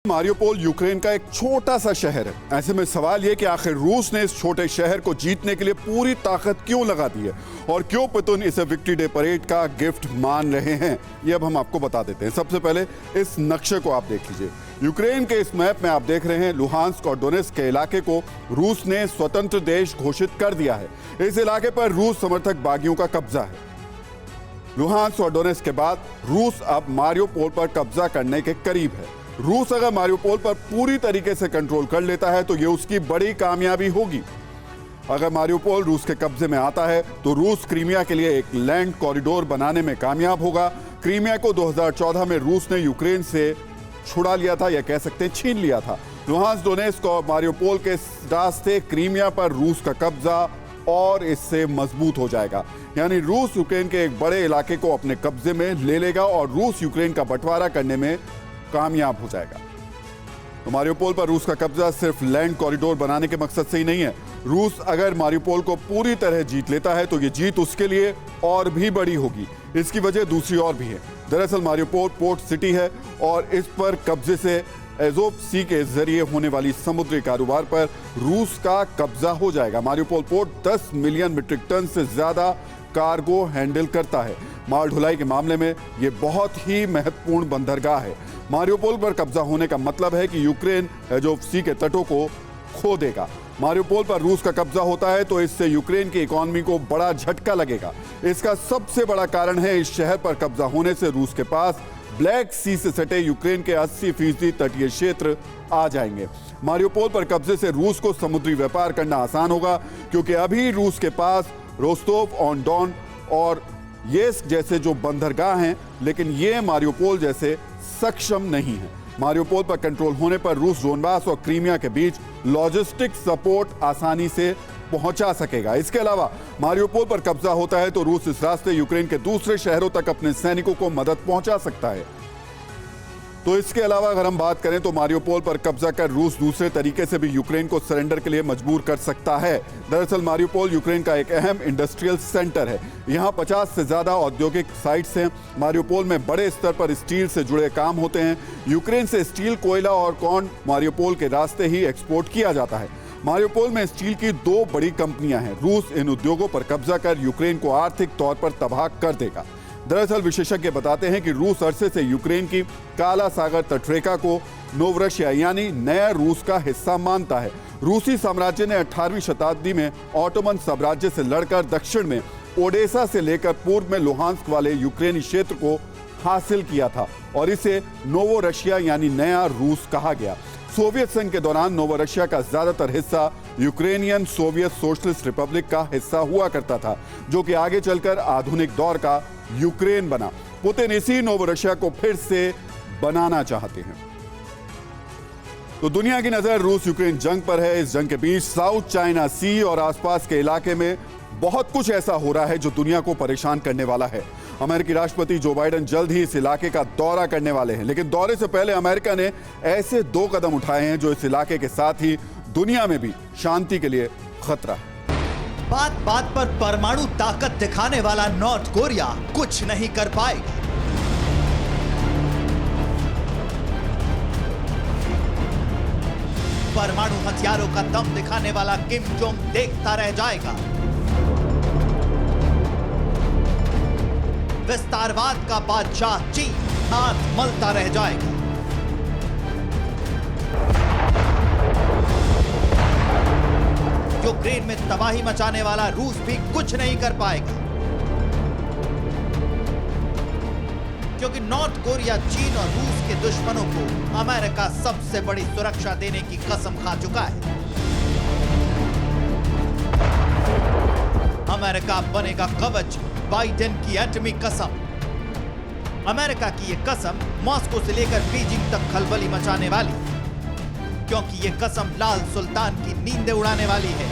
Mariupol Ukraine का एक छोटा सा शहर है। ऐसे में सवाल यह कि आखिर रूस ने इस छोटे शहर को जीतने के लिए पूरी ताकत क्यों लगा दी है और क्यों पुतिन इसे विक्ट्री डे परेड का गिफ्ट मान रहे हैं, ये अब हम आपको बता देते हैं। सबसे पहले इस नक्शे को आप देख लीजिए। यूक्रेन के इस मैप में आप देख रहे हैं लुहांस्क और डोनेट्स्क के इलाके को रूस ने स्वतंत्र देश घोषित कर दिया है। इस इलाके पर रूस समर्थक बागियों का कब्जा है। लुहांस्क और डोनेट्स्क के बाद रूस अब मारियोपोल पर कब्जा करने के करीब है। रूस अगर मारियोपोल पर पूरी तरीके से कंट्रोल कर लेता है तो यह उसकी बड़ी कामयाबी होगी। अगर मारियोपोल रूस के कब्जे में आता है तो रूस क्रीमिया के लिए एक लैंड कॉरिडोर बनाने में कामयाब होगा। क्रीमिया को 2014 में रूस ने यूक्रेन से छुड़ा लिया था, या कह सकते हैं छीन लिया था। लुहांस्क, डोनेट्स्क और मारियोपोल के रास्ते क्रीमिया पर रूस का कब्जा और इससे मजबूत हो जाएगा। यानी रूस यूक्रेन के एक बड़े इलाके को अपने कब्जे में ले लेगा और रूस यूक्रेन का बंटवारा करने में कामयाब हो जाएगा। तो मारियोपोल पर रूस का कब्जा सिर्फ लैंड कॉरिडोर बनाने के मकसद से ही नहीं है। रूस अगर मारियोपोल को पूरी तरह जीत लेता है तो ये जीत उसके लिए और भी बड़ी होगी। इसकी वजह दूसरी और भी है। दरअसल मारियोपोल पोर्ट सिटी है और इस पर कब्जे से एज़ोव सी के जरिए होने वाली समुद्री कारोबार पर रूस का कब्जा हो जाएगा। Mariupol port 10 million metric ton से ज्यादा कार्गो हैंडल करता है। माल ढुलाई के मामले में यह बहुत ही महत्वपूर्ण बंदरगाह है। मारियोपोल पर कब्जा होने का मतलब है कि यूक्रेन एज़ोव सी के तटों को खो देगा। मारियोपोल पर रूस का कब्जा होता है तो इससे यूक्रेन की इकोनॉमी को बड़ा झटका लगेगा। इसका सबसे बड़ा कारण है इस शहर पर कब्जा होने से रूस के पास ब्लैक सी से सटे यूक्रेन के 80% तटीय क्षेत्र आ जाएंगे। मारियोपोल पर कब्जे से रूस को समुद्री व्यापार करना आसान होगा, क्योंकि अभी रूस के पास रोस्टोव ऑन डॉन और येस्क जैसे जो बंदरगाह हैं, लेकिन ये मारियोपोल जैसे सक्षम नहीं है। मारियोपोल पर कंट्रोल होने पर रूस डोनबास और क्रीमिया के बीच लॉजिस्टिक सपोर्ट आसानी से पहुंचा सकेगा। इसके अलावा मारियोपोल पर कब्जा होता है तो रूस इस रास्ते यूक्रेन के दूसरे शहरों तक अपने सैनिकों को मदद पहुंचा सकता है। तो इसके अलावा अगर हम बात करें तो मारियोपोल पर कब्जा कर रूस दूसरे तरीके से भी यूक्रेन को सरेंडर के लिए मजबूर कर सकता है। दरअसल मारियोपोल यूक्रेन का एक अहम इंडस्ट्रियल सेंटर है। यहाँ 50 से ज्यादा औद्योगिक साइट्स हैं। मारियोपोल में बड़े स्तर पर स्टील से जुड़े काम होते हैं। यूक्रेन से स्टील, कोयला और कॉर्न मारियोपोल के रास्ते ही एक्सपोर्ट किया जाता है। मारियोपोल में स्टील की 2 बड़ी कंपनियां हैं। रूस इन उद्योगों पर कब्जा कर यूक्रेन को आर्थिक तौर पर तबाह कर देगा। दरअसल विशेषज्ञ बताते हैं कि रूस अरसे से यूक्रेन की काला सागर तटरेखा को नोवरशिया यानी नया रूस का हिस्सा मानता है। रूसी साम्राज्य ने 18वीं शताब्दी में ऑटोमन साम्राज्य से लड़कर दक्षिण में ओडेसा से लेकर पूर्व में लुहांस्क वाले यूक्रेनी क्षेत्र को हासिल किया था और इसे नोवोरशिया यानी नया रूस कहा गया। सोवियत संघ के दौरान नोवोरशिया का ज्यादातर हिस्सा यूक्रेनियन सोवियत सोशलिस्ट रिपब्लिक का हिस्सा हुआ करता था, जो कि आगे चलकर आधुनिक दौर का यूक्रेन बना। पुतिन इसी नोवोरशिया को फिर से बनाना चाहते हैं। तो दुनिया की नजर रूस यूक्रेन जंग पर है। इस जंग के बीच साउथ चाइना सी और आसपास के इलाके में बहुत कुछ ऐसा हो रहा है जो दुनिया को परेशान करने वाला है। अमेरिकी राष्ट्रपति जो बाइडेन जल्द ही इस इलाके का दौरा करने वाले हैं, लेकिन दौरे से पहले अमेरिका ने ऐसे 2 कदम उठाए हैं जो इस इलाके के साथ ही दुनिया में भी शांति के लिए खतरा है। बात बात पर परमाणु ताकत दिखाने वाला नॉर्थ कोरिया कुछ नहीं कर पाएगा। परमाणु हथियारों का दम दिखाने वाला किम जोंग देखता रह जाएगा। विस्तारवाद का बादशाह चीन हाथ मलता रह जाएगा। यूक्रेन में तबाही मचाने वाला रूस भी कुछ नहीं कर पाएगा, क्योंकि नॉर्थ कोरिया चीन और रूस के दुश्मनों को अमेरिका सबसे बड़ी सुरक्षा देने की कसम खा चुका है। अमेरिका बनेगा कवच बाइडेन की एटमी कसम। अमेरिका की यह कसम मॉस्को से लेकर बीजिंग तक खलबली मचाने वाली, क्योंकि यह कसम लाल सुल्तान की नींदें उड़ाने वाली है।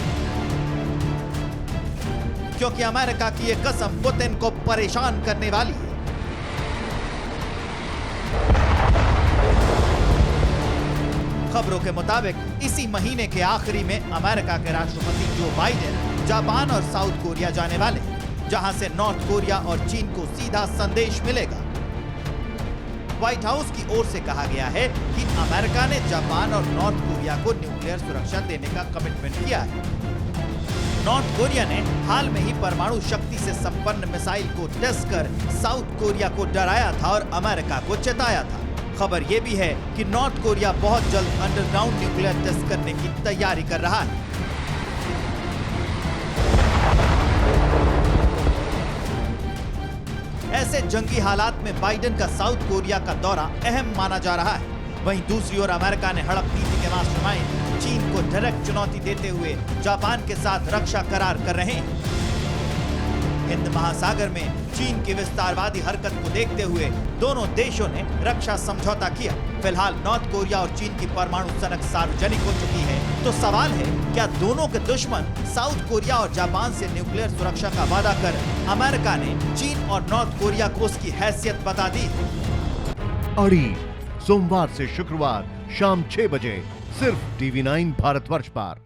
क्योंकि अमेरिका की यह कसम पुतिन को परेशान करने वाली है। खबरों के मुताबिक इसी महीने के आखिरी में अमेरिका के राष्ट्रपति जो बाइडेन जापान और साउथ कोरिया जाने वाले, जहां से नॉर्थ कोरिया और चीन को सीधा संदेश मिलेगा। व्हाइट हाउस की ओर से कहा गया है कि अमेरिका ने जापान और नॉर्थ कोरिया को न्यूक्लियर सुरक्षा देने का कमिटमेंट किया है। नॉर्थ कोरिया ने हाल में ही परमाणु शक्ति से संपन्न मिसाइल को टेस्ट कर साउथ कोरिया को डराया था और अमेरिका को चेताया था। खबर यह भी है कि नॉर्थ कोरिया बहुत जल्द अंडरग्राउंड न्यूक्लियर टेस्ट करने की तैयारी कर रहा है। ऐसे जंगी हालात में बाइडेन का साउथ कोरिया का दौरा अहम माना जा रहा है। वहीं दूसरी ओर अमेरिका ने हड़प नीति के मास्टरमाइंड चीन को डायरेक्ट चुनौती देते हुए जापान के साथ रक्षा करार कर रहे हैं। हिंद महासागर में चीन की विस्तारवादी हरकत को देखते हुए दोनों देशों ने रक्षा समझौता किया। फिलहाल नॉर्थ कोरिया और चीन की परमाणु सनक सार्वजनिक हो चुकी है, तो सवाल है क्या दोनों के दुश्मन साउथ कोरिया और जापान से न्यूक्लियर सुरक्षा का वादा कर अमेरिका ने चीन और नॉर्थ कोरिया को उसकी हैसियत बता दी। अड़ी सोमवार से शुक्रवार शाम 6 बजे सिर्फ TV9 भारतवर्ष पर।